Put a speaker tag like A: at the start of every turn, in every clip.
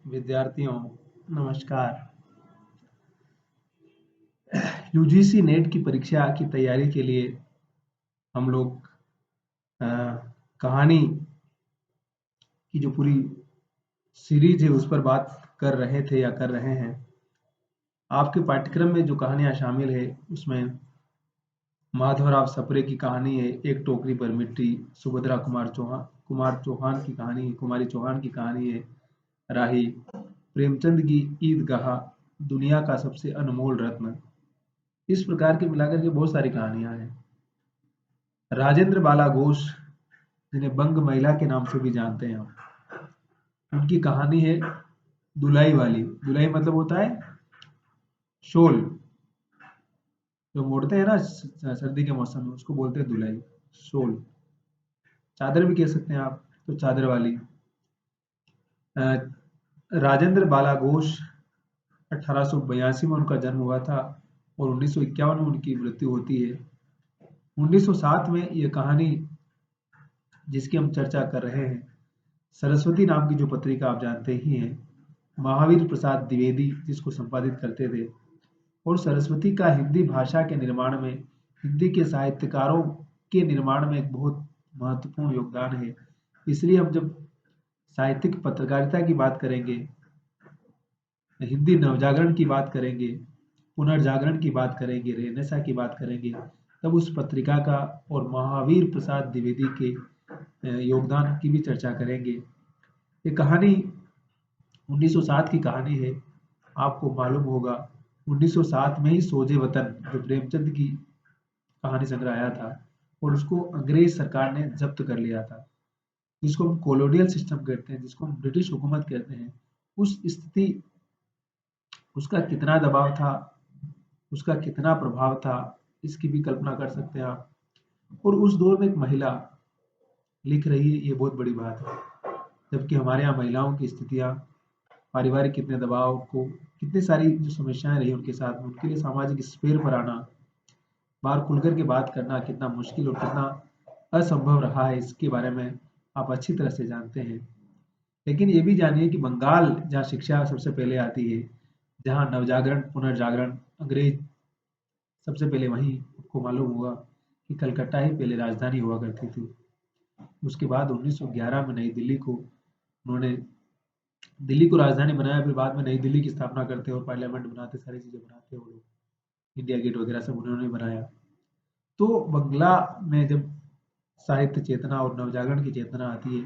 A: विद्यार्थियों नमस्कार। UGC net की परीक्षा की तैयारी के लिए हम लोग अ, कहानी की जो पूरी सीरीज है उस पर बात कर रहे थे या कर रहे हैं। आपके पाठ्यक्रम में जो कहानियां शामिल है उसमें माधवराव सप्रे की कहानी है एक टोकरी पर मिट्टी, सुभद्रा कुमार चौहान की कहानी है, कुमारी चौहान की कहानी है राही, प्रेमचंद की ईदगाह, दुनिया का सबसे अनमोल रत्न। इस प्रकार के मिलाकर के बहुत सारी कहानियां हैं। राजेंद्र बाला घोष, जिन्हें बंग महिला के नाम से भी जानते हैं हम, उनकी कहानी है दुलाई वाली। दुलाई मतलब होता है शोल, जो मोड़ते हैं ना सर्दी के मौसम में, उसको बोलते हैं दुलाई, शोल। चादर भी कह सकते हैं आप, तो चादर वाली। अ, राजेंद्र बाला घोष 1882 में उनका जन्म हुआ था और 1951 में उनकी मृत्यु होती है। 1907 में यह कहानी जिसकी हम चर्चा कर रहे हैं, सरस्वती नाम की जो पत्रिका आप जानते ही हैं, महावीर प्रसाद द्विवेदी जिसको संपादित करते थे, और सरस्वती का हिंदी भाषा के निर्माण में, हिंदी के साहित्यकारों के निर्माण में एक बहुत महत्वपूर्ण योगदान है। इसलिए हम जब साहित्यिक पत्रकारिता की बात करेंगे, हिंदी नवजागरण की बात करेंगे, पुनर्जागरण की बात करेंगे, रेनेसा की बात करेंगे, तब उस पत्रिका का और महावीर प्रसाद द्विवेदी के योगदान की भी चर्चा करेंगे। ये कहानी 1907 की कहानी है। आपको मालूम होगा 1907 में ही सोजे वतन जो प्रेमचंद की कहानी संग्रह आया था और उसको अंग्रेज सरकार ने जब्त कर लिया था, जिसको हम कॉलोनियल सिस्टम कहते हैं, जिसको हम ब्रिटिश हुकूमत कहते हैं। उस स्थिति, उसका कितना दबाव था, उसका कितना प्रभाव था, इसकी भी कल्पना कर सकते हैं आप। और उस दौर में एक महिला लिख रही है, ये बहुत बड़ी बात है। जबकि हमारे यहाँ महिलाओं की स्थितियाँ, पारिवारिक कितने दबाव को, कितनी सारी जो समस्याएं रही उनके साथ में, उनके लिए सामाजिक स्पेयर पर आना, बाहर खुलकर के बात करना कितना मुश्किल और कितना असंभव रहा है, इसके बारे में आप अच्छी तरह से जानते हैं। लेकिन ये भी जानिए कि बंगाल जहाँ शिक्षा सबसे पहले आती है, जहाँ नवजागरण पुनर्जागरण, अंग्रेज सबसे पहले वहीं, आपको मालूम होगा कि कलकत्ता ही पहले राजधानी हुआ करती थी। उसके बाद 1911 में नई दिल्ली को उन्होंने, दिल्ली को राजधानी बनाया, फिर बाद में नई दिल्ली की स्थापना करते और पार्लियामेंट बनाते, सारी चीजें बनाते वो लोग, इंडिया गेट वगैरह सब उन्होंने बनाया। तो बंगला में जब साहित्य चेतना और नवजागरण की चेतना आती है,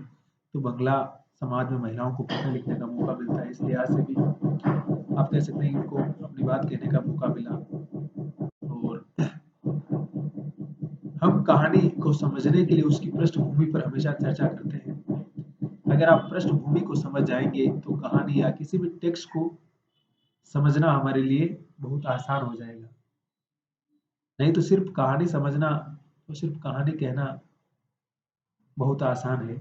A: तो बंगला समाज में महिलाओं को पढ़ने लिखने का मौका मिलता है। इस लिहाज से भी आप कह सकते हैं कि उनको अपनी बात कहने का मौका मिला। और हम कहानी को समझने के लिए उसकी पृष्ठभूमि पर हमेशा चर्चा करते हैं। अगर आप पृष्ठभूमि को समझ जाएंगे तो कहानी या किसी भी टेक्स्ट को समझना हमारे लिए बहुत आसान हो जाएगा। नहीं तो सिर्फ कहानी समझना, तो सिर्फ कहानी कहना बहुत आसान है,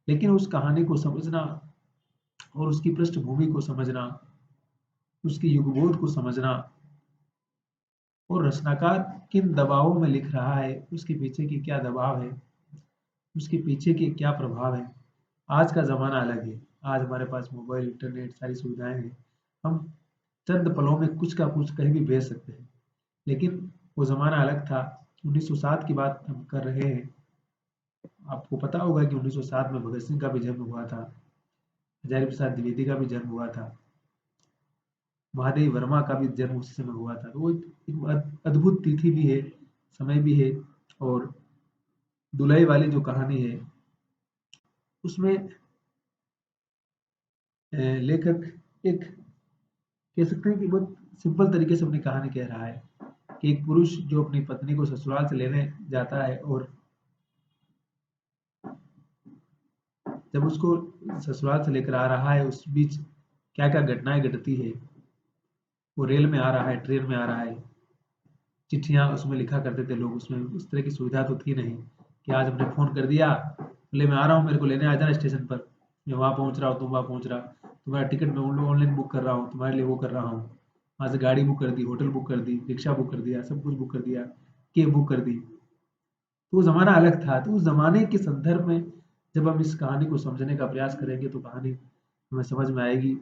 A: लेकिन उस कहानी को समझना और उसकी पृष्ठभूमि को समझना, उसकी युगबोध को समझना, और रचनाकार किन दबावों में लिख रहा है, उसके पीछे की क्या दबाव है, उसके पीछे के क्या प्रभाव है। आज का ज़माना अलग है। आज हमारे पास मोबाइल, इंटरनेट, सारी सुविधाएं हैं। हम चंद पलों में कुछ का कुछ कहीं भी भेज सकते हैं। लेकिन वो ज़माना अलग था। 1907 की बात हम कर रहे हैं। आपको पता होगा कि 1907 में भगत सिंह का भी जन्म हुआ था, हजारी प्रसाद द्विवेदी का भी जन्म हुआ था, महादेवी वर्मा का भी जन्म उसी समय हुआ था। तो वो एक अद्भुत तिथि भी है, समय भी है। और दुलाई वाली जो कहानी है, उसमें लेखक एक, कह सकते हैं कि बहुत सिंपल तरीके से अपनी कहानी कह रहा है कि एक पुरुष जो अपनी पत्नी को ससुराल से लेने जाता है, और जब उसको ससुराल से लेकर आ रहा है, उस बीच क्या क्या घटनाएं घटती है। वो रेल में आ रहा है, ट्रेन में आ रहा है, चिट्ठियां उसमें लिखा करते थे लोग, उसमें उस तरह की सुविधा तो थी नहीं कि आज हमने फोन कर दिया, बोले मैं आ रहा हूँ, मेरे को लेने आ जाना स्टेशन पर, मैं वहां पहुंच रहा हूँ, तुम वहां पहुंच रहा, तुम्हारा टिकट मैं ऑनलाइन बुक कर रहा हूँ, तुम्हारे लिए वो कर रहा हूँ। वहां से गाड़ी बुक कर दी, होटल बुक कर दी, रिक्शा बुक कर दिया, सब कुछ बुक कर दिया, कैब बुक कर दी। तो वो ज़माना अलग था। तो उस ज़माने के संदर्भ में जब हम इस कहानी को समझने का प्रयास करेंगे, तो कहानी हमें समझ में आएगी।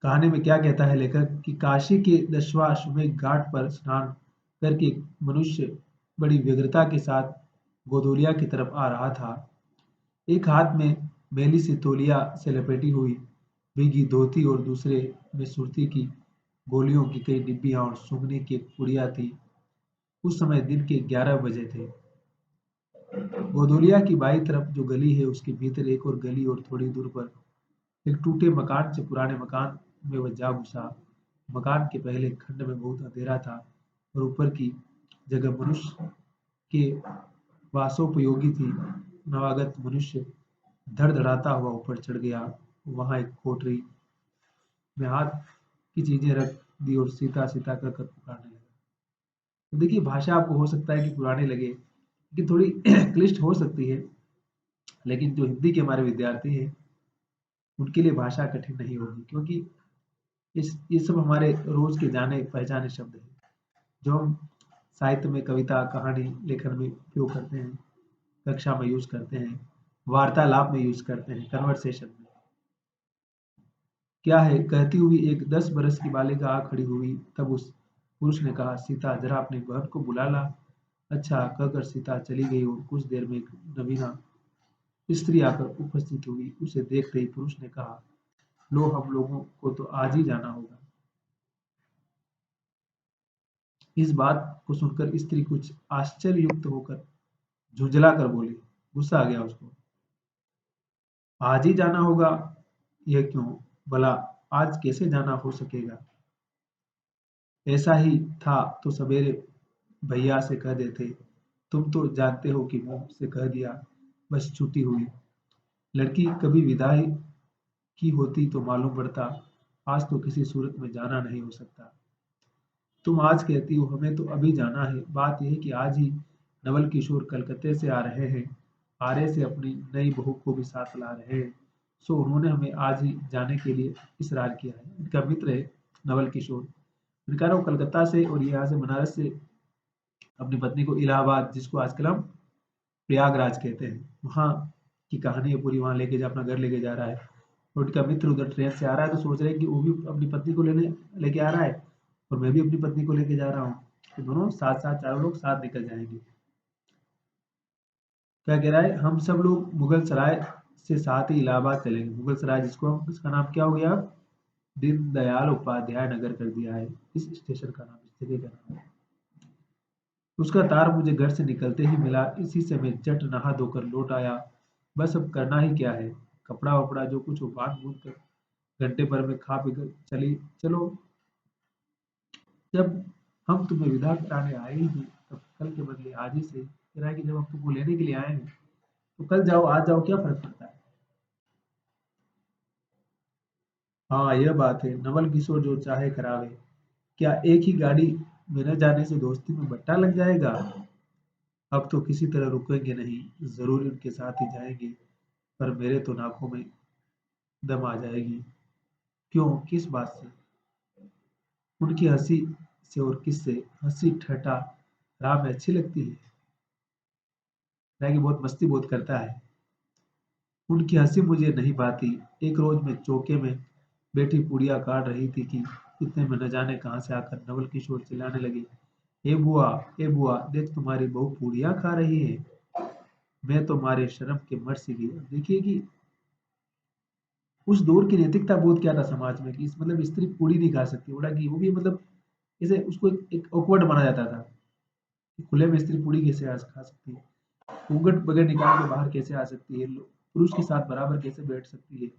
A: कहानी में क्या कहता है लेखक कि काशी के दशाश्वमेध घाट पर स्नान करके मनुष्य बड़ी व्यग्रता के साथ गोदोलिया की तरफ आ रहा था। एक हाथ में मैली सी तौलिया से लपेटी हुई भीगी धोती और दूसरे में सुरती की गोलियों की कई डिब्बियां और सूंघने की एक पुड़िया थी। उस समय दिन के 11 बजे थे। गोदोलिया की बाईं तरफ जो गली है उसके भीतर एक और गली और थोड़ी दूर पर एक टूटे मकान से पुराने मकान में वह जा घुसा। मकान के पहले खंड में बहुत अंधेरा था और ऊपर की जगह मनुष्य के वासोपयोगी थी। नवागत मनुष्य धड़धड़ाता हुआ ऊपर चढ़ गया। वहां एक कोठरी में हाथ की चीजें रख दी और सीता सीता कर पुकारने लगा। तो देखिए, भाषा आपको हो सकता है कि पुरानी लगे, लेकिन थोड़ी क्लिष्ट हो सकती है। लेकिन जो हिंदी के हमारे विद्यार्थी हैं उनके लिए भाषा कठिन नहीं होगी, क्योंकि इस ये सब हमारे रोज के जाने पहचाने शब्द हैं जो हम साहित्य में, कविता, कहानी लेखन में उपयोग करते हैं, कक्षा में यूज करते हैं, वार्तालाप में यूज करते हैं, कन्वर्सेशन में। क्या है, कहती हुई एक 10 बरस की बालिका आ खड़ी हुई। तब उस पुरुष ने कहा, सीता जरा अपनी बहन को बुला ला। अच्छा कहकर सीता चली गई और कुछ देर में एक नवीना स्त्री आकर उपस्थित हुई। उसे देखते ही पुरुष ने कहा, लो, हम लोगों को तो आज ही जाना होगा। इस बात को सुनकर स्त्री कुछ आश्चर्ययुक्त होकर झुंझला कर बोली। गुस्सा आ गया उसको। आज ही जाना होगा? यह क्यों? भला आज कैसे जाना हो सकेगा? ऐसा ही था तो सवेरे भैया से कह देते। तुम तो जानते हो कि मुंह से कह दिया बस छुट्टी हुई। लड़की कभी विदाई की होती तो मालूम पड़ता। आज तो किसी सूरत में जाना नहीं हो सकता। तुम आज कहती हो हमें तो अभी जाना है। बात यह है कि आज ही नवल किशोर कलकत्ते से आ रहे हैं। आरे से अपनी नई बहू को भी साथ ला रहे हैं। सो उन्होंने हमें आज ही जाने के लिए इसरार किया है। इनका मित्र है नवल किशोर। इनका वो कलकत्ता से और यहाँ से बनारस से अपनी पत्नी को इलाहाबाद, जिसको आजकल हम प्रयागराज कहते हैं, वहाँ की कहानी है पूरी। वहाँ लेके जा अपना घर लेके जा रहा है और उनका मित्र उधर ट्रेन से आ रहा है, तो सोच रहे हैं कि वो भी अपनी पत्नी को लेने लेके आ रहा है और मैं भी अपनी पत्नी को लेके जा रहा हूँ, तो दोनों साथ साथ चारों लोग साथ निकल जाएंगे। क्या कह रहा है, हम सब लोग मुगल सराय से साथ ही इलाहाबाद चलेंगे। मुगल सराय, जिसको हम, इसका नाम क्या हो गया, दीनदयाल उपाध्याय नगर कर दिया है इस स्टेशन का नाम, इस जगह का नाम। उसका तार मुझे घर से निकलते ही मिला। इसी से मैं झट नहा धोकर लौट आया। बस अब करना ही क्या है, कपड़ा वपड़ा जो कुछ हो बांध बूंद कर घंटे भर में खा पी कर चली चलो। जब हम तुम्हें विदा कराने आए ही हैं, तब कल के बदले आज ही सही। कह रहा है कि जब हम तुमको लेने के लिए आए हैं तो कल जाओ आज जाओ, क्या फर्क पड़ता है। हाँ, यह बात है, नवल किशोर जो चाहे करावे। क्या एक ही गाड़ी में न जाने से दोस्ती में बट्टा लग जाएगा? अब तो किसी तरह रुकेंगे नहीं, जरूर उनके साथ ही जाएंगे। पर मेरे तो नाकों में दम आ जाएगी। क्यों, किस बात से? उनकी हंसी से और किससे? हंसी ठट्ठा राह में अच्छी लगती है। हालांकि बहुत मस्ती बहुत करता है। उनकी हंसी मुझे नहीं भाती। एक रोज मैं चौके में बैठी पूड़ियाँ काट रही थी कि इतने में न जाने कहाँ से आकर नवल किशोर चिल्लाने लगे, ए बुआ, ए बुआ, देख तुम्हारी बहू पूड़ियाँ खा रही है। मैं तो मारे शर्म के मर सी गई। अब देखिए कि उस दौर की नैतिकता बोध क्या था समाज में, कि इस मतलब स्त्री पूड़ी नहीं खा सकती, बोला कि वो भी मतलब जैसे उसको एक ऑकवर्ड माना जाता था कि खुले में स्त्री पूड़ी कैसे खा सकती है, घूंघट बगैर निकाल के बाहर कैसे आ सकती है, पुरुष के साथ बराबर कैसे बैठ सकती है,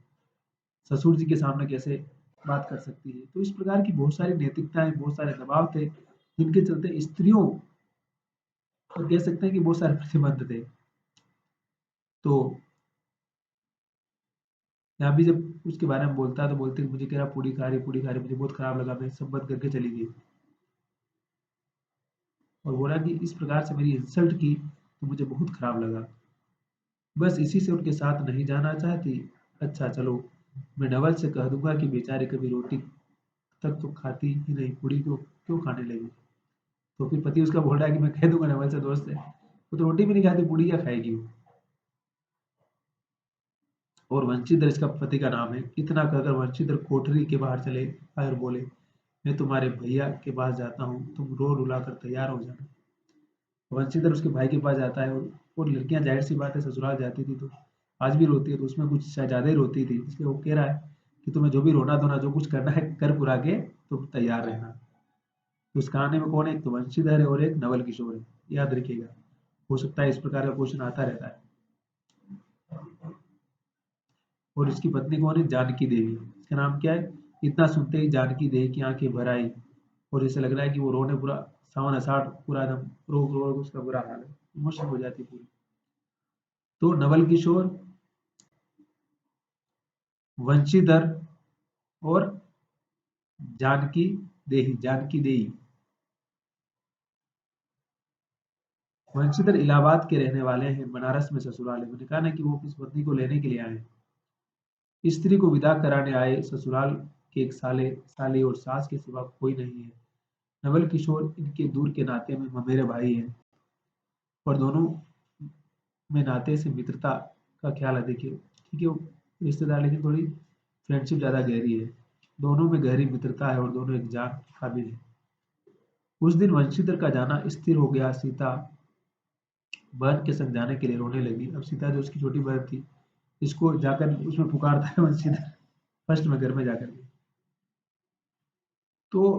A: ससुर जी के सामने कैसे बात कर सकती है। तो इस प्रकार की बहुत सारी नैतिकताएं, बहुत सारे दबाव थे जिनके चलते स्त्रियों, और कह सकते हैं कि बहुत सारे प्रतिबंध थे। तो यहाँ भी जब उसके बारे में बोलता है तो बोलते हैं, मुझे कह रहा पूरी खा रही, मुझे बहुत खराब लगा, मैं सब बंद करके चली गई। और बोला कि इस प्रकार से मेरी इंसल्ट की तो मुझे बहुत खराब लगा। बस इसी से उनके साथ नहीं जाना चाहती। अच्छा चलो, मैं नवल से कह दूंगा कि बेचारे कभी रोटी तक तो खाती ही नहीं, पूरी को क्यों खाने लगी। तो फिर पति उसका बोल रहा है कि मैं कह दूंगा नवल से, दोस्त है, वो तो रोटी भी नहीं खाती, पूरी क्या खाएगी वो। और वंशीधर इसका पति का नाम है। इतना कहकर वंशीधर कोठरी के बाहर चले आए और बोले, मैं तुम्हारे भैया के पास जाता हूँ, तुम रो रुला कर तैयार हो जाना। वंशीधर उसके भाई के पास जाता है और लड़कियां जाहिर सी बात है ससुराल जाती थी तो आज भी रोती है, तो उसमें कुछ शायद ज्यादा ही रोती थी, इसलिए वो कह रहा है कि तुम्हें जो भी रोना धोना जो कुछ करना है कर पुरा के तुम तैयार रहना। तो उस कहानी में कौन है? एक तो वंशीधर है और एक नवल किशोर है, याद रखिएगा। हो सकता है इस प्रकार का क्वेश्चन आता रहता है। और इसकी पत्नी कौन है? जानकी देवी। इसका नाम क्या है? इतना सुनते ही जानकी देवी की आंखें भर आई और जैसे लग रहा है कि वो रोने पूरा सावन अषाढ़ पूरा एकदम रो रो उसका बुरा हाल है, इमोशनल हो जाती है पूरी। तो नवल किशोर, वंशीधर और जानकी देई। वंशीधर इलाहाबाद के रहने वाले हैं, बनारस में ससुराल है। मैंने कहा ना कि वो अपनी पत्नी को लेने के लिए आए हैं। स्त्री को विदा कराने आए ससुराल के एक साले साली और सास के सिवा कोई नहीं है। नवल किशोर इनके दूर के नाते में ममेरे भाई हैं और दोनों में नाते से मित्रता का ख्याल है। देखिए ठीक है, वो रिश्तेदार लेकिन थोड़ी फ्रेंडशिप ज्यादा गहरी है। दोनों में गहरी मित्रता है और दोनों एक जान के काबिल है। उस दिन वंशीधर का जाना स्थिर हो गया। सीता बहन के संग जाने के लिए रोने लगी। अब सीता जो उसकी छोटी बहन थी, इसको जाकर उसमें पुकारता है वंशीधर फर्स्ट में घर में जाकर के। तो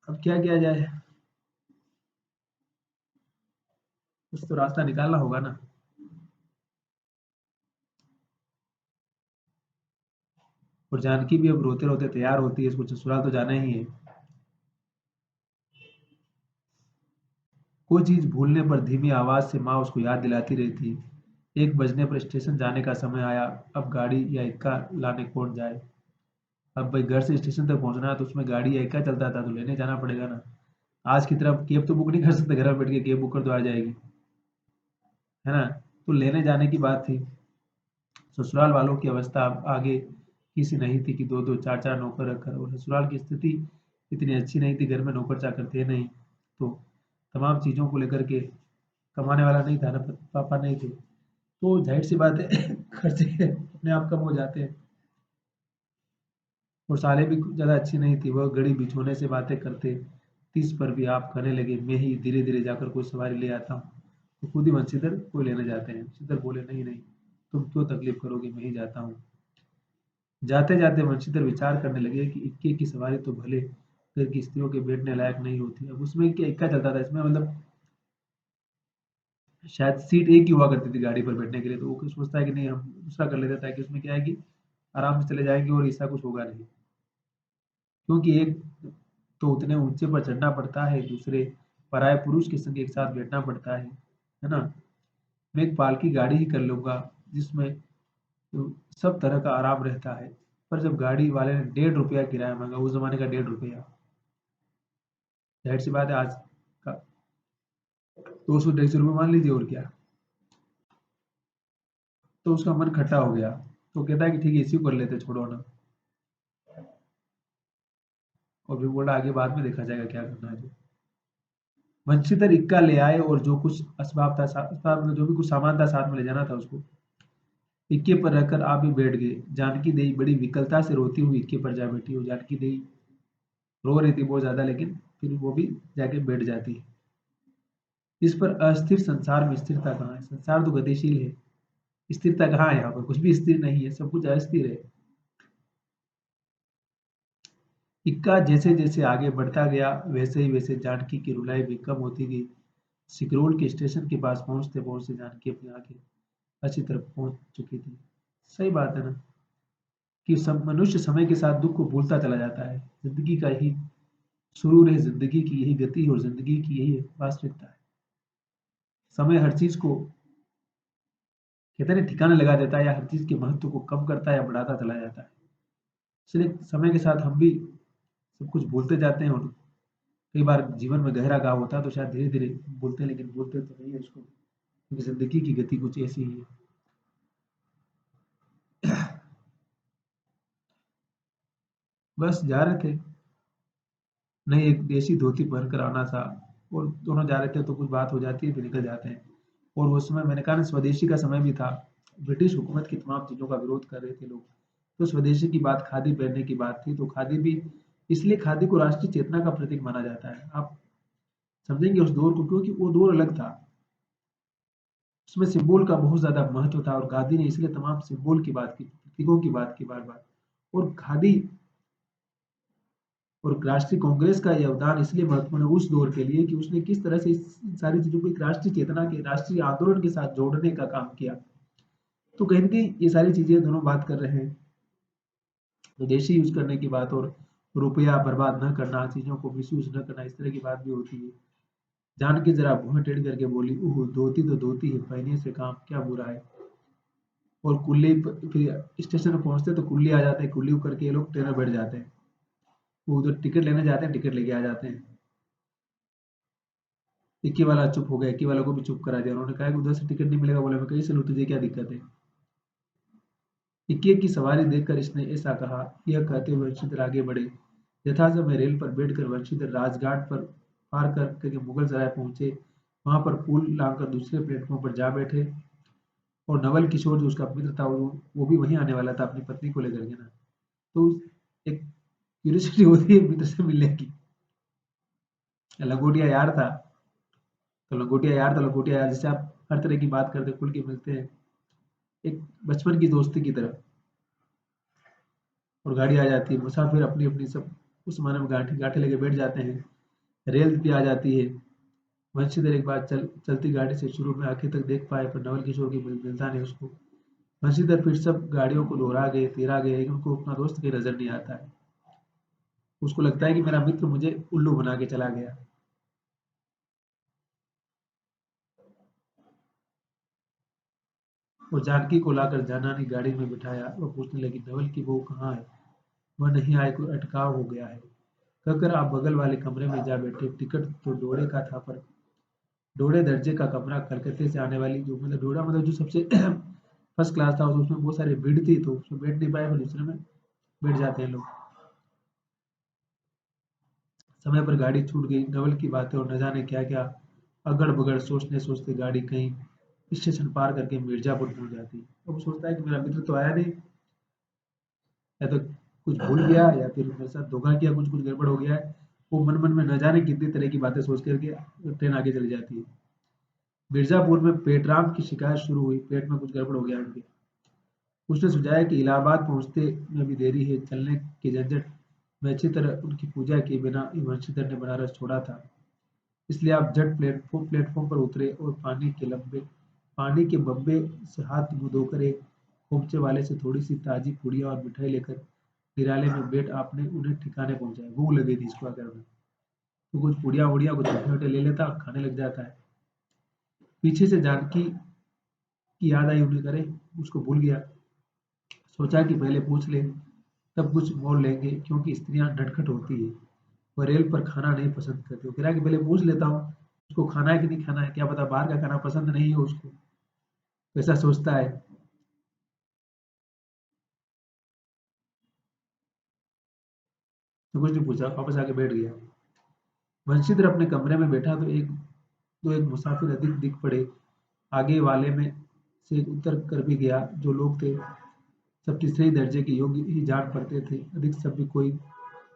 A: अब क्या किया जाए? कुछ तो रास्ता निकालना होगा ना। और जानकी भी अब रोते रोते तैयार होती है, इसको ससुराल तो जाना ही है। कोई चीज भूलने पर धीमी आवाज से माँ उसको याद दिलाती रहती। 1 बजने पर स्टेशन जाने का समय आया। अब गाड़ी या इक्का लाने कौन जाए? अब भाई घर से स्टेशन तक पहुंचना है तो उसमें गाड़ी या इक्का चलता था तो लेने जाना पड़ेगा ना। आज की तरफ कैब तो बुक नहीं कर सकते, घर में बैठ के कैब बुक कर तो आ जाएगी, है ना। तो लेने जाने की बात थी। ससुराल वालों की अवस्था अब आगे किसी नहीं थी कि दो दो चार चार नौकर रखकर, और ससुराल की स्थिति इतनी अच्छी नहीं थी, घर में नौकर चाकर थे नहीं, तो तमाम चीजों को लेकर के कमाने वाला नहीं था ना, पापा नहीं थे, तो जाहिर सी बात है खर्चे अपने आप कम हो जाते हैं। और साले भी कुछ ज्यादा अच्छी नहीं थी, वह गड़ी बिछोने से बातें करते। 30 पर भी आप कहने लगे, मैं ही धीरे धीरे जाकर कोई सवारी ले आता हूँ। तो खुद ही वंशीधर को लेने जाते हैं। वंशीधर बोले, नहीं नहीं, तुम क्यों तकलीफ करोगे, मैं ही जाता हूँ। जाते जाते वंशीधर विचार करने लगे कि इक्के की सवारी तो भले घर की स्त्रियों के बैठने लायक नहीं होती। अब उसमें क्या इक्का चलता था, इसमें मतलब शायद सीट एक ही हुआ करती थी गाड़ी पर बैठने के लिए, तो वो कुछ सोचता है कि नहीं हम दूसरा कर लेते, ताकि उसमें क्या है कि आराम से चले जाएंगे और ऐसा कुछ होगा नहीं। क्योंकि एक तो उतने ऊंचे पर चढ़ना पड़ता है, दूसरे पराये पुरुष के संग एक साथ बैठना पड़ता है ना। मैं एक पालकी गाड़ी ही कर लूंगा जिसमें तो सब तरह का आराम रहता है। पर जब गाड़ी वाले ने 1.5 रुपया किराया मांगा, उस जमाने का 1.5 रुपया, जाहिर सी बात है आज का 200-250 रुपये मान लीजिए, और क्या। तो उसका मन खट्टा हो गया, तो कहता है कि ठीक है इसी को कर लेते, छोड़ो ना। और फिर बोला आगे बाद में देखा जाएगा क्या करना है। जो वंशीधर इक्का ले आए और जो कुछ असबाब था मतलब जो भी कुछ सामान था साथ में ले जाना था उसको इक्के पर रखकर आप भी बैठ गए। जानकी देवी बड़ी विकलता से रोती हुई इक्के पर जा बैठी। वो जानकी देवी रो रही थी बहुत ज्यादा, लेकिन फिर वो भी जाके बैठ जाती है। इस पर अस्थिर संसार में स्थिरता कहाँ है? संसार तो गतिशील है, स्थिरता कहाँ है? यहाँ पर कुछ भी स्थिर नहीं है, सब कुछ अस्थिर है। इक्का जैसे जैसे आगे बढ़ता गया वैसे ही वैसे जानकी की रुलाई भी कम होती गई। सिकरोल के स्टेशन के पास पहुंचते पहुंचते जानकी अपनी आंखें अच्छी तरफ पहुंच चुकी थी। सही बात है ना कि मनुष्य समय के साथ दुख को भूलता चला जाता है। जिंदगी का यही सुरूर है, जिंदगी की यही गति है और जिंदगी की यही वास्तविकता है। समय हर चीज को कहते हैं ना ठिकाने लगा देता है, या हर चीज के महत्व को कम करता है या बढ़ाता चला जाता है। इसलिए समय के साथ हम भी सब कुछ भूलते जाते हैं, और कई बार जीवन में गहरा घाव होता है तो शायद धीरे धीरे भूलते हैं, लेकिन भूलते तो नहीं है उसको, क्योंकि जिंदगी की गति कुछ ऐसी ही है। बस जा रहे थे, नहीं एक देसी धोती पहन कर आना था, और दोनों जा रहे थे तो कुछ बात हो जाती है फिर निकल जाते हैं। और उस समय मैंने कहा ना स्वदेशी का समय भी था, ब्रिटिश हुकूमत की तमाम चीज़ों का विरोध कर रहे थे लोग। तो स्वदेशी की बात, खादी पहनने की बात थी, तो खादी भी, इसलिए खादी को राष्ट्रीय चेतना का प्रतीक माना जाता है। आप समझेंगे उस दौर को, क्योंकि वो दौर अलग था। उसमें सिंबल का बहुत ज़्यादा महत्व था और गांधी ने इसलिए तमाम सिंबल की बात की, प्रतीकों की बात की बार-बार। और खादी और राष्ट्रीय कांग्रेस का योगदान इसलिए महत्वपूर्ण है उस दौर के लिए कि उसने किस तरह से इस सारी चीज़ों को एक राष्ट्रीय चेतना के, राष्ट्रीय आंदोलन के साथ जोड़ने का काम किया। तो कहीं न कहीं ये सारी चीज़ें दोनों बात कर रहे हैं। विदेशी यूज़ करने की बात और रुपया बर्बाद न करना, चीज़ों को मिसयूज़ न करना, इस तरह की बात भी होती है। जान के ज़रा भौं टेढ़ी करके बोली, "ओह! धोती तो धोती है, पहनने से काम क्या बुरा है।" और कुल्ली फिर स्टेशन पे पहुँचते तो कुल्ली आ जाते हैं, कुल्ली करके ये लोग ट्रेन में बैठ जाते हैं। वो उधर टिकट लेने जाते हैं, टिकट लेके आ जाते हैं। इक्की वाला चुप हो गया, इक्की वाले को भी चुप करा दिया। उन्होंने कहा कि उधर से टिकट नहीं मिलेगा, बोले मैं कहीं से लूँ, तुझे क्या दिक्कत है। इक्की की सवारी देखकर इसने ऐसा कहा। यह कहते हुए वंशीधर आगे बढ़े। यथासमय रेल पर बैठकर वंशीधर राजघाट पर पार करके मुगल सराय पहुंचे। वहां पर पुल लांघकर दूसरे प्लेटफॉर्म पर जा बैठे और नवल किशोर जो उसका मित्र था वो भी वहीं आने वाला था अपनी पत्नी को लेकर के ना। तो एक क्यूरियोसिटी होती है मित्र से मिलने की। लंगोटिया यार था, तो लंगोटिया यार, तो लंगोटिया यार जैसे आप हर तरह की बात करते खुल के मिलते हैं, एक बचपन की दोस्ती की तरह। और गाड़ी आ जाती है, मुसाफिर अपनी अपनी सब उस जमाने में गाठी गाठी लेके बैठ जाते हैं। रेल भी आ जाती है। वंशीधर एक बार चलती गाड़ी से शुरू में आखिर तक देख पाए, पर नवल किशोर की मिलता नहीं उसको। वंशीधर फिर सब गाड़ियों को दोहरा गए, तेरा गए, लेकिन उनको अपना दोस्त कहीं नजर नहीं आता है। उसको लगता है कि मेरा मित्र मुझे उल्लू बना के चला गया। वो जानकी को लाकर जाना ने गाड़ी में बिठाया। वह पूछने लगी, नवल की बहू कहाँ है। वह नहीं आए, कोई अटकाव हो गया है, कहकर आप बगल वाले कमरे में जा बैठे। टिकट तो डोड़े का था, पर डोड़े दर्जे का कमरा, कलकत्ते से आने वाली, जो मतलब डोड़ा मतलब जो सबसे फर्स्ट क्लास था, तो उसमें बहुत सारी भीड़ थी, तो उसमें बैठ नहीं पाए, फिर दूसरे में बैठ जाते हैं लोग। समय पर गाड़ी छूट गई। नवल की बातें और न जाने क्या क्या अगड़ बगड़ सोचते सोचते गाड़ी कहीं स्टेशन पार करके मिर्जापुर पहुंच जाती। अब वो सोचता है कि मेरा मित्र तो आया नहीं, या तो कुछ भूल गया या फिर मेरे साथ धोखा किया, कुछ कुछ गड़बड़ हो गया है। वो मन मन में न जाने कितनी तरह की बातें सोच करके ट्रेन आगे चली जाती है। मिर्जापुर में पेटराम की शिकायत शुरू हुई, पेट में कुछ गड़बड़ हो गया उनके। उसने सुझाया कि इलाहाबाद पहुंचते में भी देरी है, चलने की झंझट में अच्छी तरह उनकी पूजा किए बिना वंशीधर ने बनारस छोड़ा था। इसलिए आप झट प्लेटफॉर्म पर उतरे और पानी के बब्बे से हाथ मुंह धोकर एक खोमचे वाले से थोड़ी सी ताजी पूड़ियाँ और मिठाई लेकर निराले में बैठ आपने उन्हें ठिकाने पहुंचाया। भूख लगी थी इसको अगर में, तो कुछ पूड़ियाँ वुड़ियाँ कुछ मीठे मीठे ले लेता और खाने लग जाता है। पीछे से जानकी की याद आई, उन्हें करे उसको भूल गया। सोचा कि पहले पूछ ले, तब कुछ मोल लेंगे, क्योंकि स्त्रियां नटखट होती है। वह रेल पर खाना नहीं पसंद करती। वो कह रहा है कि पहले पूछ लेता हूँ उसको खाना है कि नहीं खाना है, क्या पता बाहर का खाना पसंद नहीं हो उसको, वैसा सोचता है। तो कुछ नहीं पूछा, वापस आके बैठ गया। वंशीधर अपने कमरे में बैठा तो एक मुसाफिर अधिक दिख पड़े। आगे वाले में से उतर कर भी गया। जो लोग थे सब तीसरे दर्जे के योग्य ही जान पड़ते थे। अधिक सभ्य कोई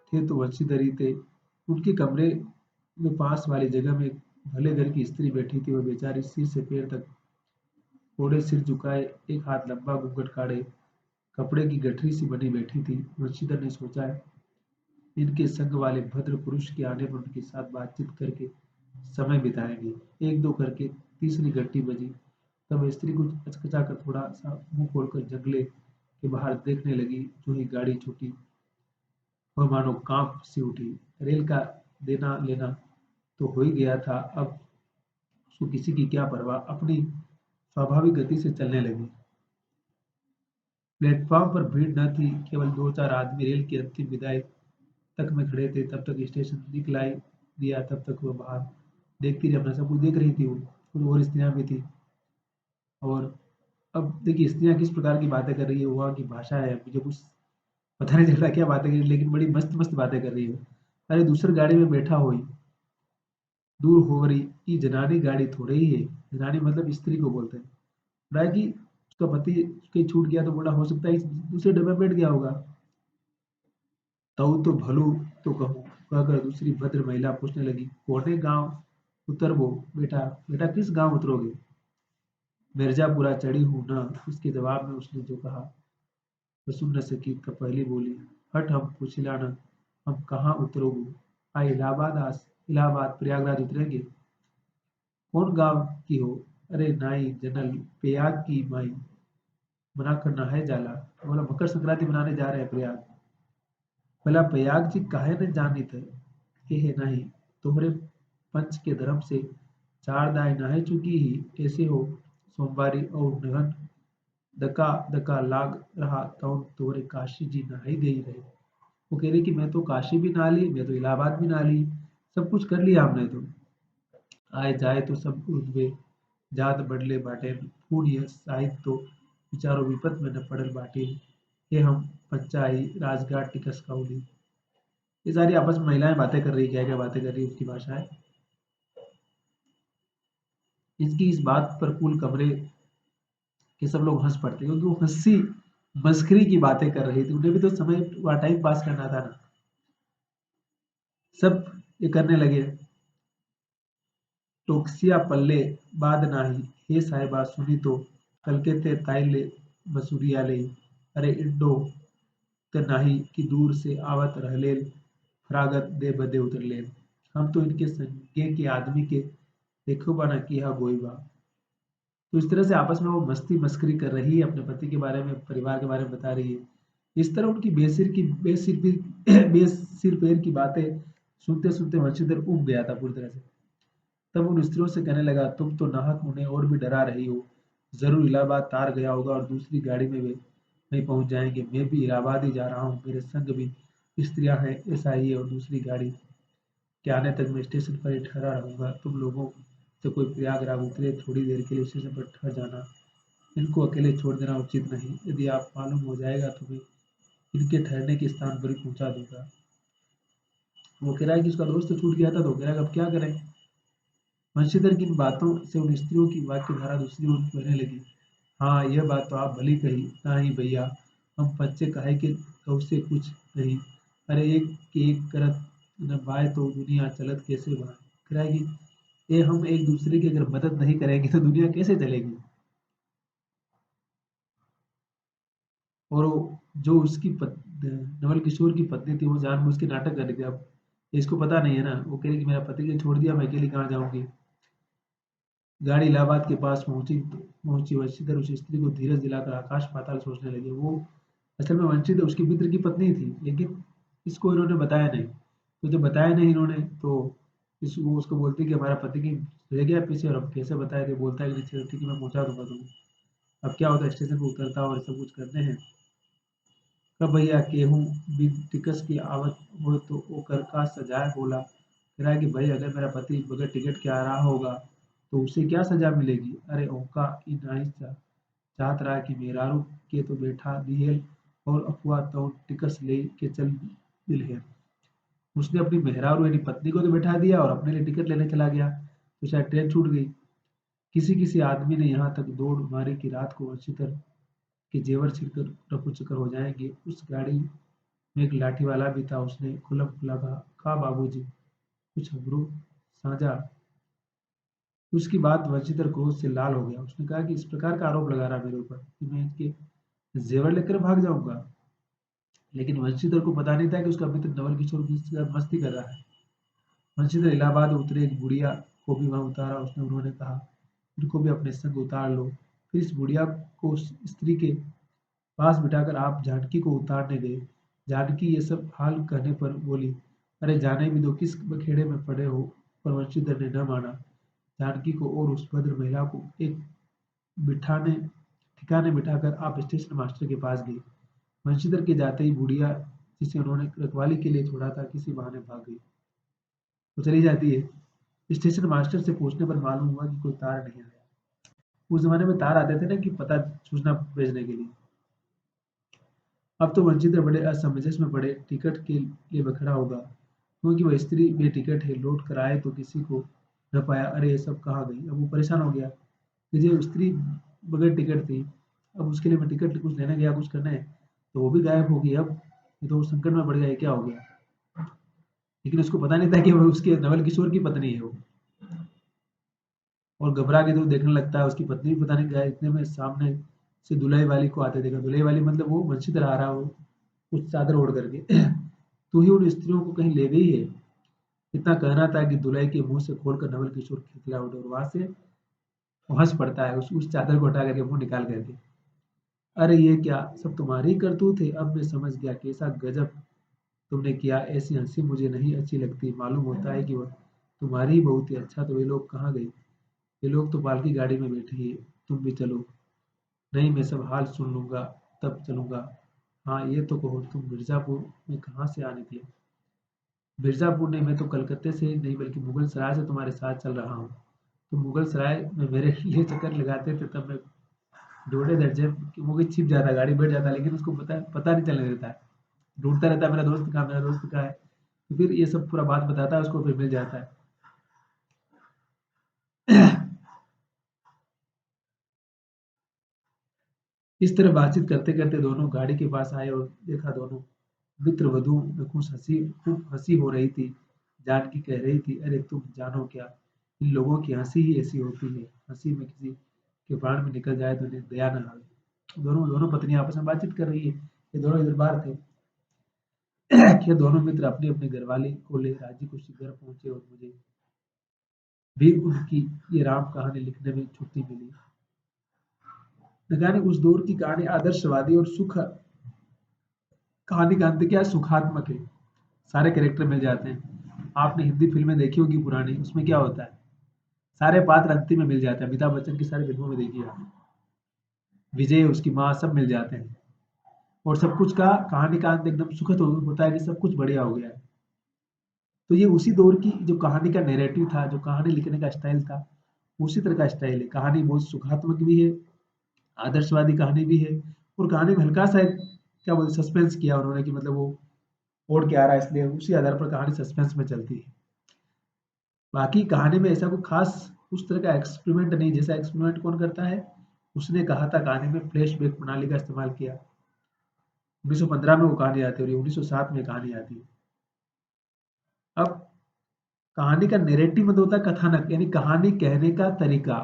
A: थे तो वंशीधर ही थे। उनके कमरे में पास वाली जगह में एक भले घर की स्त्री बैठी थी। वह बेचारी सिर से पैर तक ओढ़े, सिर झुकाए, एक हाथ लंबा घूंघट काढ़े, कपड़े की गठरी सी बनी बैठी थी। वंशीधर ने सोचा है इनके संग वाले भद्र पुरुष के आने पर उनके साथ बातचीत करके समय बिताएंगे। एक दो करके तीसरी घंटी बजी, तब स्त्री कुछ हचकचा कर थोड़ा सा मुंह खोलकर जंगले के बाहर देखने लगी। जो ही गाड़ी छूटी, वह मानो कांप सी उठी। रेल का देना लेना तो हो ही गया था, अब उसको किसी की क्या परवाह, अपनी स्वाभाविक गति से चलने लगी। प्लेटफॉर्म पर भीड़ न थी, केवल दो चार आदमी रेल की अंतिम विदाई तक में खड़े थे। तब तक स्टेशन दिखलाई दिया, तब तक वो बाहर देखती रही, अपना सब कुछ देख रही थी वो। और स्त्रियां भी थी। और अब देखिए स्त्रियां किस प्रकार की बातें कर रही है, वहाँ की भाषा है, मुझे कुछ पता नहीं चल रहा क्या बातें कर रही है, लेकिन बड़ी मस्त मस्त बातें कर रही है। अरे दूसरी गाड़ी में बैठा हुई, दूर हो रही, ये जनानी गाड़ी थोड़े ही है। जनानी मतलब स्त्री को बोलते हैं। राय की उसका पति कहीं छूट गया तो बोला हो सकता है दूसरे डब्बे में बैठ गया होगा। तऊ तो भलू तो कहूँ, कहकर दूसरी भद्र महिला पूछने लगी, कौने गांव उतरबो बेटा, बेटा किस गांव उतरोगे? मिर्जापुरा चढ़ी हूँ न। उसके जवाब में उसने जो कहा वह सुन न सकी। कपहली बोली, हट हम पूछिला न, हम कहाँ उतरोगू? आ इलाहाबाद इलाहाबाद प्रयागराज उतरेंगे। कौन गांव की हो? अरे नाई जनल प्रयाग की माई, मना करना है जाला। बोला मकर संक्रांति मनाने जा रहे हैं प्रयाग। भला प्रयाग जी काहे न जानी थे? हे नहीं, तुम्हारे पंच के धर्म से चार दाई नहाय चुकी ही ऐसे हो सोमवारी और नगन धक्का धक्का लाग रहा तो तोरे काशी जी नहाई गई रहे। वो कह रही कि मैं तो काशी भी नहा ली, मैं तो इलाहाबाद भी नहा ली, सब कुछ कर लिया हमने तो। आए जाए तो सब उद्वे जात बदले बाटे, फूड यह साहित्य तो विचारों विपत में न पड़ल बाटे। हे हम पंचाई राजघाट टिकस काउली। ये सारी आपस में महिलाएं बातें कर रही, क्या क्या बातें कर रही उसकी भाषा है। इसकी इस बात पर कुल कमरे के सब लोग हंस पड़ते क्योंकि वो हंसी मस्करी की बातें कर रही थी, उन्हें भी तो समय टाइम पास करना था ना। सब ये करने लगे। टोक्सिया पल्ले बाद नाही, हे साहिबा सुनी तो कलकत्ते ताइले मसूरिया ले। अरे इड्डो त नाही कि दूर से आवत रहलेल फरागत दे बदे उतरलेल। हम तो इनके संगे के आदमी के देखो बा न किया गोई बा। तो इस तरह से आपस में वो मस्ती मस्करी कर रही है, अपने पति के बारे में, परिवार के बारे में बता रही है। इस तरह उनकी बेसिर पैर की बातें सुनते सुनते वंशीधर उब गया था पूरी तरह से। तब उन स्त्रियों से कहने लगा, तुम तो नाहक उन्हें और भी डरा रही हो। जरूर इलाहाबाद तार गया होगा और दूसरी गाड़ी में वे वहीं पहुंच जाएंगे। मैं भी इलाहाबाद ही जा रहा हूँ, मेरे संग भी स्त्रियां हैं, ऐसा ही है। और दूसरी गाड़ी के आने तक मैं स्टेशन पर ही ठहरा रहूंगा। तुम लोगों से कोई प्रयागराज उतरे थोड़ी देर के लिए स्टेशन पर ठहर जाना। इनको अकेले छोड़ देना उचित नहीं। यदि आप मालूम हो जाएगा तो मैं इनके ठहरने के स्थान पर ही पहुंचा दूंगा। वो कह रहा है कि उसका दोस्त तो छूट गया था, तो कह रहा है अब क्या करें। वंशीधर की इन बातों से उन स्त्रियों की वाक्यधारा दूसरी ओर बहने लगी। हाँ, यह बात तो आप भली कही। नहीं भैया, हम बच्चे काहे के कहू से कुछ नहीं। अरे एक के एक करत न बाय तो दुनिया चलत कैसे बा। कराएगी ये, हम एक दूसरे की अगर मदद नहीं करेंगे तो दुनिया कैसे चलेगी। और वो जो उसकी नवल किशोर की पत्नी थी वो जानबूझ के नाटक कर रही थी। अब इसको पता नहीं है ना, वो कह रही कि मेरा पति ने छोड़ दिया, मैं अकेली कहाँ जाऊंगी। गाड़ी इलाहाबाद के पास पहुंची वंशीधर उस स्त्री को धीरज दिलाकर आकाश पाताल सोचने लगे। वो असल में वंशीधर उसके मित्र की पत्नी थी, लेकिन इसको इन्होंने बताया नहीं। तो जब बताया नहीं इन्होंने तो वो उसको बोलती कि हमारा पति की रह गया पीछे, और अब कैसे बताया। तो बोलता है कि "अच्छा, ठीक है मैं पहुंचा दूंगा तुम्हें"। अब क्या होता है, स्टेशन पर उतरता और सब कुछ करते हैं। कब भैया केहू बिन टिकस की आवत हो तो ओकर का सजाए बोला। कह रहा है कि भाई अगर मेरा पति बगैर टिकट के आ रहा होगा तो उसे क्या सजा मिलेगी। अरे ओका ई नहीं चाहत रहा कि मेहरारू के तो बैठा दिहेल और अफवाह तो टिकस ले के चल दिल है। उसने अपनी मेहरारू यानी पत्नी को तो बैठा दिया और अपने लिए टिकट लेने चला गया, तो शायद ट्रेन छूट गई। किसी किसी आदमी ने यहाँ तक दौड़ मारी कि रात को वंशीधर के जेवर छिड़कर रफू चक्कर हो जाएंगे। उस गाड़ी में एक लाठी वाला भी था। उसने खुल्लम खुल्ला कहा, का बाबूजी कुछ हमरो साझा। उसकी बात वंशीधर क्रोध से लाल हो गया। उसने कहा कि इस प्रकार का आरोप लगा रहा मेरे ऊपर कि मैं इसके जेवर लेकर भाग जाऊंगा। लेकिन वंशीधर को पता नहीं था कि उसका मित्र नवल किशोर उसके साथ मस्ती कर रहा है। वंशीधर इलाहाबाद उतरे, एक बुढ़िया को भी वहां उतारा। उसने उन्होंने कहा, इनको भी अपने संग उतार लो। फिर इस बुढ़िया को उस स्त्री के पास बिठाकर आप जानकी को उतारने गए। जानकी ये सब हाल कहने पर बोली, अरे जाने भी दो, किस बखेड़े में पड़े हो। पर वंशीधर ने न माना। जानकी को और उस भद्र महिला को एक बिठाने ठिकाने बिठाकर आप स्टेशन मास्टर के पास गई। वंशीधर के जाते ही बुढ़िया, जिसे उन्होंने रखवाली के लिए छोड़ा था, किसी बहाने भाग गई। वो चली जाती है। स्टेशन मास्टर से पूछने पर मालूम हुआ कि कोई तार नहीं आया। उस जमाने में तार आते थे ना कि पता सूचना भेजने के लिए। अब तो वंचित बड़े असमंजस में पड़े, टिकट के लिए बखड़ा होगा क्योंकि वह स्त्री बेटिकट है, लौट कर आए तो किसी को न पाया। अरे ये सब कहाँ गई। अब वो परेशान हो गया कि जो स्त्री बगैर टिकट थी अब उसके लिए मैं टिकट कुछ लेने गया, कुछ करने, तो वो भी गायब हो गई। अब ये तो संकट में पड़ गया, ये क्या हो गया। लेकिन उसको पता नहीं था कि वो उसके नवल किशोर की पत्नी है वो। और घबरा के तो देखने लगता है, उसकी पत्नी भी पता नहीं गया। इतने में सामने से दुल्हई वाली को आते देखा। दुल्हई वाली मतलब वो वंशित आ रहा हो कुछ चादर ओढ़ करके। तू ही उन स्त्रियों को कहीं ले गई है। इतना कहना था कि दुल्हई के मुंह से खोलकर नवल किशोर खिलखिला उठे और वहां से वो हंस पड़ता है, उस चादर को हटा करके मुंह निकाल करके। अरे ये क्या, सब तुम्हारी करतूत थे। अब मैं समझ गया कैसा गजब तुमने किया। ऐसी हंसी मुझे नहीं अच्छी लगती। मालूम होता है कि वह तुम्हारी ही बहुत ही। अच्छा तो वे लोग कहाँ गए। ये लोग तो पालकी गाड़ी में बैठे हैं, तुम भी चलो। नहीं, मैं सब हाल सुन लूंगा तब चलूंगा। हाँ ये तो कहो, तुम मिर्जापुर में कहाँ से आ निकले। मिर्जापुर नहीं, मैं तो कलकत्ते से नहीं बल्कि मुगल सराय से तुम्हारे साथ चल रहा हूँ। तुम मुगल सराय में मेरे लिए चक्कर लगाते थे, तब मैं जोड़े दर्जे कि वो भी छिप जाता, गाड़ी बैठ जाता, लेकिन उसको पता नहीं चलने देता है। ढूंढता रहता है, मेरा दोस्त कहाँ, मेरा दोस्त कहाँ है। तो फिर ये सब पूरा बात बताता है उसको, फिर मिल जाता है। इस तरह बातचीत करते करते दोनों गाड़ी के पास आए और देखा दोनों मित्र वधु में कुछ खूब हंसी हो रही थी। जानकी कह रही थी, अरे तुम जानो क्या, इन लोगों की हंसी ही ऐसी होती है। हंसी में किसी के प्राण में निकल जाए तो इन्हें दया न आवे। दोनों दोनों पत्नियां आपस में बातचीत कर रही है। ये दोनों इधर बाहर थे। कि दोनों मित्र अपने अपने घरवाली को ले राजी खुशी घर पहुंचे और मुझे भी उनकी ये राम कहानी लिखने में छुट्टी मिली। न जाने उस दौर की कहानी आदर्शवादी और सुख कहानी का अंत क्या सुखात्मक है। सारे कैरेक्टर मिल जाते हैं। आपने हिंदी फिल्में देखी होगी पुरानी, उसमें क्या होता है, सारे पात्र अंतिम में मिल जाते हैं। अमिताभ बच्चन की सारी फिल्मों में देखिए आप, विजय उसकी माँ सब मिल जाते हैं। और सब कुछ का कहानी का अंत एकदम सुखद होता है कि सब कुछ बढ़िया हो गया है। तो ये उसी दौर की जो कहानी का नैरेटिव था, जो कहानी लिखने का स्टाइल था, उसी तरह का स्टाइल है। कहानी बहुत सुखात्मक भी है, आदर्शवादी कहानी भी है। और कहानी में हल्का सा क्या बोलते सस्पेंस किया उन्होंने कि मतलब वो ओढ़ के आ रहा है, इसलिए उसी आधार पर कहानी सस्पेंस में चलती है। बाकी कहानी में ऐसा कोई खास उस तरह का एक्सपेरिमेंट नहीं। जैसा एक्सपेरिमेंट कौन करता है, उसने कहा था कहानी में फ्लैशबैक प्रणाली का इस्तेमाल किया। 1915 में वो कहानी आती है और ये 1907 में कहानी आती है। अब कहानी का नैरेटिव मतलब होता है कथानक, यानी कहानी कहने का तरीका।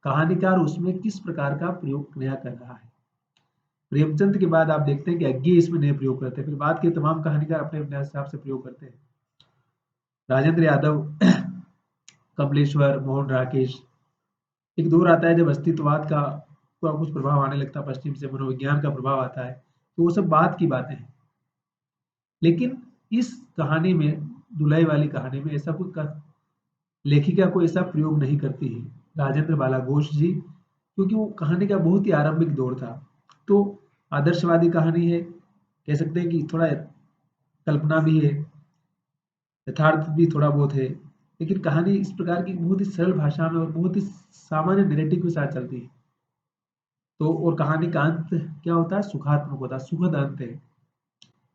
A: कहानीकार उसमें किस प्रकार का प्रयोग नया कर रहा है। प्रेमचंद के बाद आप देखते हैं कि अज्ञे इसमें नए प्रयोग करते हैं, फिर बाद के तमाम कहानीकार अपने अपने हिसाब से प्रयोग करते हैं। राजेंद्र यादव, कमलेश्वर, मोहन राकेश। एक दौर आता है जब अस्तित्ववाद का पूरा कुछ प्रभाव आने लगता है, पश्चिम से मनोविज्ञान का प्रभाव आता है, तो वो सब बात की बातें हैं। लेकिन इस कहानी में, दुलाई वाली कहानी में ऐसा कोई लेखिका को ऐसा प्रयोग नहीं करती है, राजेंद्र बाला घोष जी, क्योंकि वो कहानी का बहुत ही आरंभिक दौर था। तो आदर्शवादी कहानी है, कह सकते हैं कि थोड़ा कल्पना भी है, यथार्थ भी थोड़ा बहुत है। लेकिन कहानी इस प्रकार की बहुत ही सरल भाषा में और बहुत ही सामान्य नैरेटिव के साथ चलती है। तो और कहानी का अंत क्या होता है, सुखात्मक होता है, सुखद अंत है।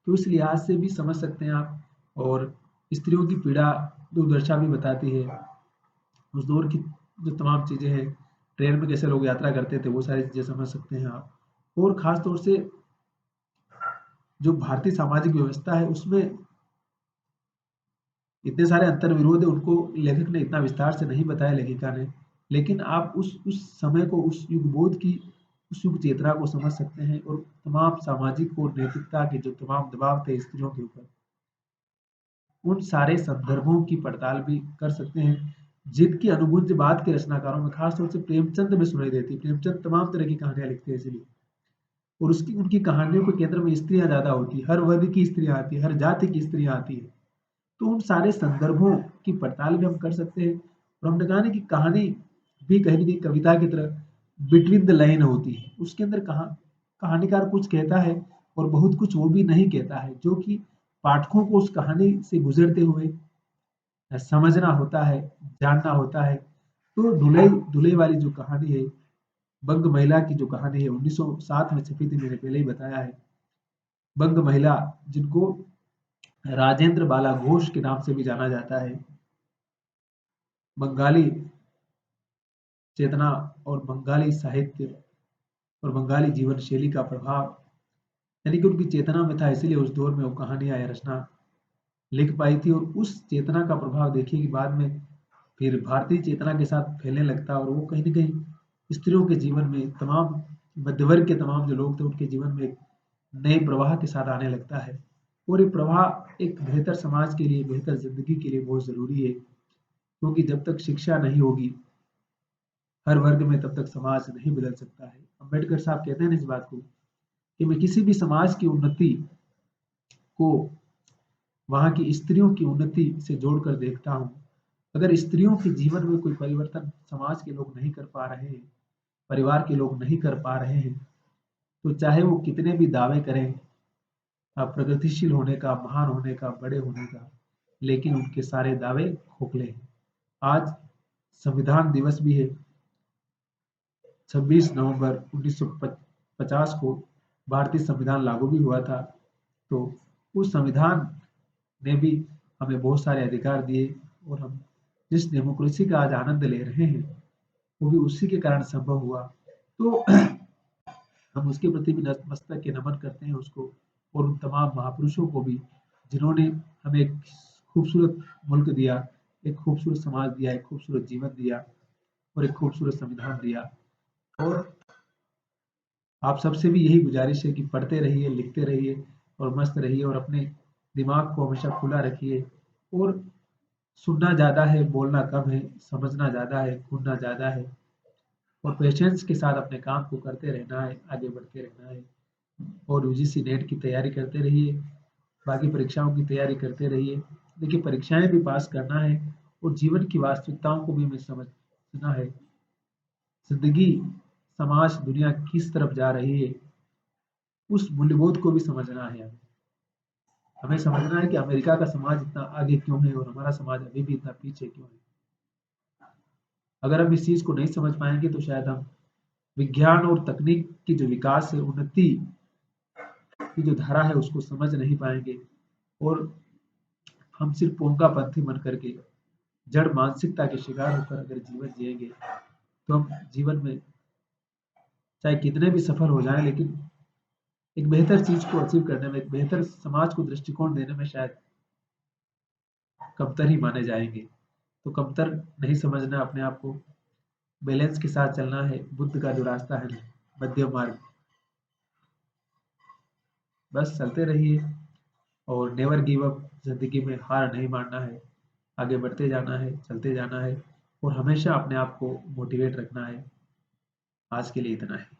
A: तो इस लिहाज से भी समझ सकते हैं आप। और स्त्रियों की पीड़ा दुर्दशा भी बताती है। उस दौर की जो तमाम चीज़ें हैं, ट्रेन में कैसे लोग यात्रा करते थे, वो सारी चीज़ें समझ सकते हैं आप। और ख़ास तौर से जो भारतीय सामाजिक व्यवस्था है, उसमें इतने सारे अंतर्विरोध है, उनको लेखक ने इतना विस्तार से नहीं बताया, लेखिका ने। लेकिन आप उस समय को, उस युग बोध की, उस युग चेतना को समझ सकते हैं। और तमाम सामाजिक और नैतिकता के जो तमाम दबाव थे स्त्रियों के ऊपर, उन सारे संदर्भों की पड़ताल भी कर सकते हैं, जिनकी अनुभूति बाद के रचनाकारों में, खासतौर से प्रेमचंद में सुनाई देती है। प्रेमचंद तमाम तरह की कहानियां लिखते हैं इसलिए। और उसकी उनकी कहानियों के केंद्र में स्त्रियां ज्यादा होती है, हर वर्ग की स्त्रियां आती है, हर जाति की स्त्रियां आती है। तो उन सारे संदर्भों की पड़ताल भी हम कर सकते हैं। और हमने कहा ना कि कहानी भी कहीं ना कहीं कविता की तरह बिटवीन द लाइन होती है। उसके अंदर कहानीकार कुछ कहता है और बहुत कुछ वो भी नहीं कहता है, जो कि पाठकों को उस कहानी से गुजरते हुए समझना होता है, जानना होता है। तो ढुलई ढुलई वाली जो कहानी है, बंग महिला की जो कहानी है, 1907 में छपी थी, मैंने पहले ही बताया है। बंग महिला, जिनको राजेंद्र बाला घोष के नाम से भी जाना जाता है, बंगाली चेतना और बंगाली साहित्य और बंगाली जीवन शैली का प्रभाव यानी कि उनकी चेतना में था, इसलिए उस दौर में वो कहानियां या रचना लिख पाई थी। और उस चेतना का प्रभाव देखिए कि बाद में फिर भारतीय चेतना के साथ फैलने लगता है और वो कहीं न कहीं स्त्रियों के जीवन में तमाम मध्य वर्ग के तमाम जो लोग थे उनके जीवन में एक नए प्रवाह के साथ आने लगता है। और ये प्रवाह एक बेहतर समाज के लिए, बेहतर ज़िंदगी के लिए बहुत ज़रूरी है, क्योंकि जब तक शिक्षा नहीं होगी हर वर्ग में तब तक समाज नहीं बदल सकता है। अम्बेडकर साहब कहते हैं ना इस बात को कि मैं किसी भी समाज की उन्नति को वहाँ की स्त्रियों की उन्नति से जोड़कर देखता हूँ। अगर स्त्रियों के जीवन में कोई परिवर्तन समाज के लोग नहीं कर पा रहे हैं, परिवार के लोग नहीं कर पा रहे हैं, तो चाहे वो कितने भी दावे करें प्रगतिशील होने का, महान होने का, बड़े होने का, लेकिन उनके सारे दावे खोखले हैं। आज संविधान दिवस भी है। 26 नवंबर 1950 को भारतीय संविधान लागू भी हुआ था। तो उस संविधान ने भी हमें बहुत सारे अधिकार दिए और हम जिस डेमोक्रेसी का आज आनंद ले रहे हैं वो भी उसी के कारण संभव हुआ। तो हम उसके प्रति भी नतमस्तक के नमन करते हैं उसको, और उन तमाम महापुरुषों को भी जिन्होंने हमें एक खूबसूरत मुल्क दिया, एक खूबसूरत समाज दिया, एक खूबसूरत जीवन दिया और एक खूबसूरत संविधान दिया। और आप सबसे भी यही गुजारिश है कि पढ़ते रहिए, लिखते रहिए और मस्त रहिए और अपने दिमाग को हमेशा खुला रखिए। और सुनना ज़्यादा है, बोलना कम है, समझना ज़्यादा है, घूमना ज़्यादा है और पेशेंस के साथ अपने काम को करते रहना है, आगे बढ़ते रहना है। और यूजीसी नेट की तैयारी करते रहिए, बाकी परीक्षाओं की तैयारी करते रहिए। देखिए परीक्षाएं भी पास करना है और जीवन की वास्तविकताओं को भी हमें समझना है। ज़िंदगी, समाज, दुनिया किस तरफ जा रही है, उस मूल्यबोध को भी समझना है हमें। हमें समझना है कि अमेरिका का समाज इतना आगे क्यों है और हमारा समाज अभी भी इतना पीछे क्यों है। अगर हम इस चीज़ को नहीं समझ पाएँगे तो शायद हम विज्ञान और तकनीक की जो विकास है, उन्नति की जो धारा है उसको समझ नहीं पाएँगे और हम सिर्फ पोंकापंथी बन करके जड़ मानसिकता के शिकार होकर अगर जीवन जिएँगे तो हम जीवन में चाहे कितने भी सफल हो जाएँ, लेकिन एक बेहतर चीज़ को अचीव करने में, एक बेहतर समाज को दृष्टिकोण देने में शायद कमतर ही माने जाएँगे। तो कमतर नहीं समझना अपने आप को, बैलेंस के साथ चलना है, बुद्ध का जो रास्ता है मध्यम मार्ग, बस चलते रहिए और नेवर गिव अप। ज़िंदगी में हार नहीं मानना है, आगे बढ़ते जाना है, चलते जाना है और हमेशा अपने आप को मोटिवेट रखना है। आज के लिए इतना है।